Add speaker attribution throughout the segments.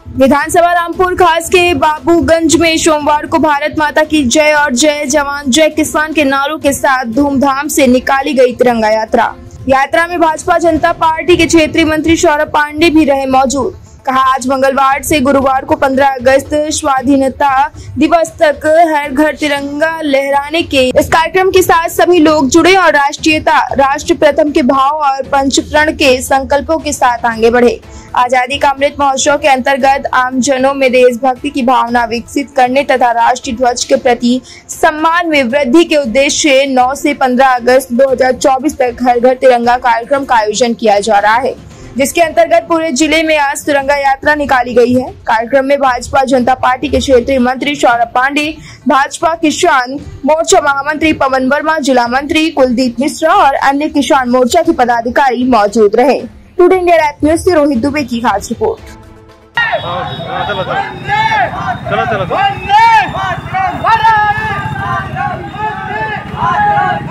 Speaker 1: विधानसभा रामपुर खास के बाबूगंज में सोमवार को भारत माता की जय और जय जवान जय किसान के नारों के साथ धूमधाम से निकाली गई तिरंगा यात्रा में भाजपा जनता पार्टी के क्षेत्रीय मंत्री सौरभ पांडे भी रहे मौजूद। कहा, आज मंगलवार से गुरुवार को 15 अगस्त स्वाधीनता दिवस तक हर घर तिरंगा लहराने के इस कार्यक्रम के साथ सभी लोग जुड़े और राष्ट्रीयता, राष्ट्र प्रथम के भाव और पंचप्रण के संकल्पों के साथ आगे बढ़े। आजादी का अमृत महोत्सव के अंतर्गत आमजनों में देशभक्ति की भावना विकसित करने तथा राष्ट्रीय ध्वज के प्रति सम्मान में वृद्धि के उद्देश्य से 9 से 15 अगस्त 2024 तक हर घर तिरंगा कार्यक्रम का आयोजन किया जा रहा है, जिसके अंतर्गत पूरे जिले में आज तिरंगा यात्रा निकाली गई है। कार्यक्रम में भाजपा जनता पार्टी के क्षेत्रीय मंत्री सौरभ पांडे, भाजपा किसान मोर्चा महामंत्री पवन वर्मा, जिला मंत्री कुलदीप मिश्रा और अन्य किसान मोर्चा के पदाधिकारी मौजूद रहे। टुडे इंडिया लाइव न्यूज से रोहित दुबे की खास रिपोर्ट।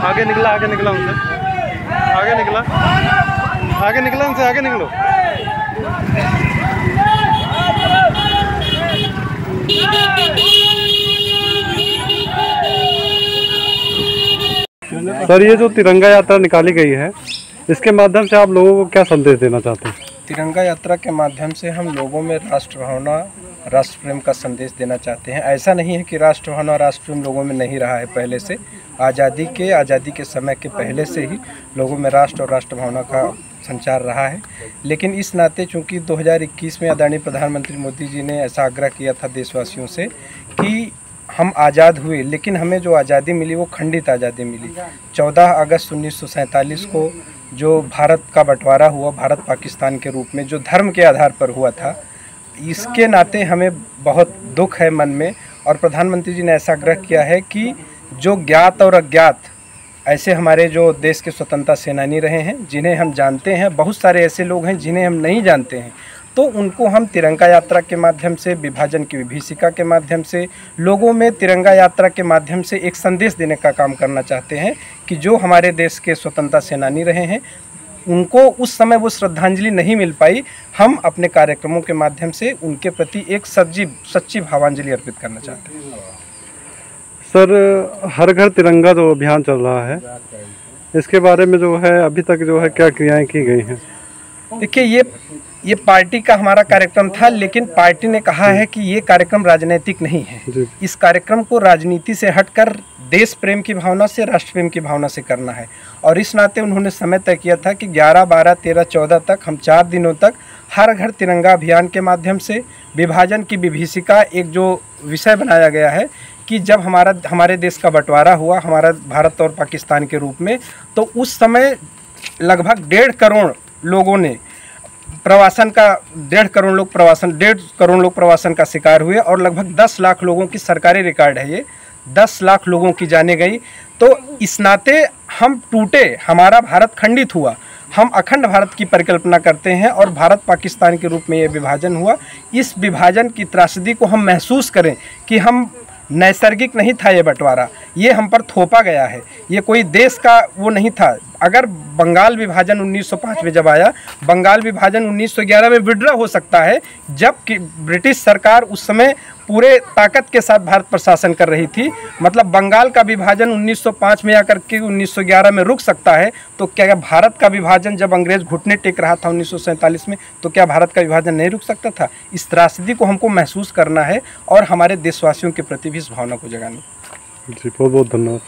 Speaker 2: आगे निकला उनसे, आगे निकलो। सर, ये जो तिरंगा यात्रा निकाली गई है, इसके माध्यम से आप लोगों को क्या संदेश देना चाहते हैं?
Speaker 3: तिरंगा यात्रा के माध्यम से हम लोगों में राष्ट्र भावना, राष्ट्र प्रेम का संदेश देना चाहते हैं। ऐसा नहीं है कि राष्ट्र भावना, राष्ट्र प्रेम लोगों में नहीं रहा है पहले से। आज़ादी के समय के पहले से ही लोगों में राष्ट्र और राष्ट्र भावना का संचार रहा है। लेकिन इस नाते चूँकि 2021 में आदरणीय प्रधानमंत्री मोदी जी ने ऐसा आग्रह किया था देशवासियों से कि हम आज़ाद हुए, लेकिन हमें जो आज़ादी मिली वो खंडित आज़ादी मिली। 14 अगस्त 1947 को जो भारत का बंटवारा हुआ भारत पाकिस्तान के रूप में, जो धर्म के आधार पर हुआ था, इसके नाते हमें बहुत दुख है मन में। और प्रधानमंत्री जी ने ऐसा आग्रह किया है कि जो ज्ञात और अज्ञात ऐसे हमारे जो देश के स्वतंत्रता सेनानी रहे हैं, जिन्हें हम जानते हैं, बहुत सारे ऐसे लोग हैं जिन्हें हम नहीं जानते हैं, तो उनको हम तिरंगा यात्रा के माध्यम से, विभाजन की विभीषिका के माध्यम से, लोगों में तिरंगा यात्रा के माध्यम से एक संदेश देने का काम करना चाहते हैं कि जो हमारे देश के स्वतंत्रता सेनानी रहे हैं, उनको उस समय वो श्रद्धांजलि नहीं मिल पाई। हम अपने कार्यक्रमों के माध्यम से उनके प्रति एक सच्ची भावांजलि अर्पित करना चाहते हैं।
Speaker 2: सर, हर घर तिरंगा जो अभियान चल रहा है, इसके बारे में जो है अभी तक जो है क्या क्रियाएं की गई हैं?
Speaker 3: देखिए, ये पार्टी का हमारा कार्यक्रम था, लेकिन पार्टी ने कहा है कि ये कार्यक्रम राजनीतिक नहीं है। इस कार्यक्रम को राजनीति से हटकर देश प्रेम की भावना से, राष्ट्र प्रेम की भावना से करना है। और इस नाते उन्होंने समय तय किया था कि 11, 12, 13, 14 तक हम 4 दिनों तक हर घर तिरंगा अभियान के माध्यम से, विभाजन की विभीषिका एक जो विषय बनाया गया है कि जब हमारे देश का बंटवारा हुआ, हमारा भारत और पाकिस्तान के रूप में, तो उस समय लगभग 1.5 करोड़ लोगों ने प्रवासन का 1.5 करोड़ लोग प्रवासन का शिकार हुए और लगभग 10 लाख लोगों की सरकारी रिकॉर्ड है, ये 10 लाख लोगों की जाने गई। तो इस नाते हम टूटे, हमारा भारत खंडित हुआ, हम अखंड भारत की परिकल्पना करते हैं और भारत पाकिस्तान के रूप में ये विभाजन हुआ। इस विभाजन की त्रासदी को हम महसूस करें कि हम नैसर्गिक नहीं था ये बंटवारा, ये हम पर थोपा गया है, ये कोई देश का वो नहीं था। अगर बंगाल विभाजन 1905 में जब आया, बंगाल विभाजन 1911 में विड्रॉ हो सकता है, जबकि ब्रिटिश सरकार उस समय पूरे ताकत के साथ भारत पर शासन कर रही थी। मतलब बंगाल का विभाजन 1905 में आकर के 1911 में रुक सकता है, तो क्या भारत का विभाजन जब अंग्रेज घुटने टेक रहा था 1947 में, तो क्या भारत का विभाजन नहीं रुक सकता था? इस त्रासदी को हमको महसूस करना है और हमारे देशवासियों के प्रति भी इस भावना को जगाना।
Speaker 2: जी, बहुत बहुत धन्यवाद।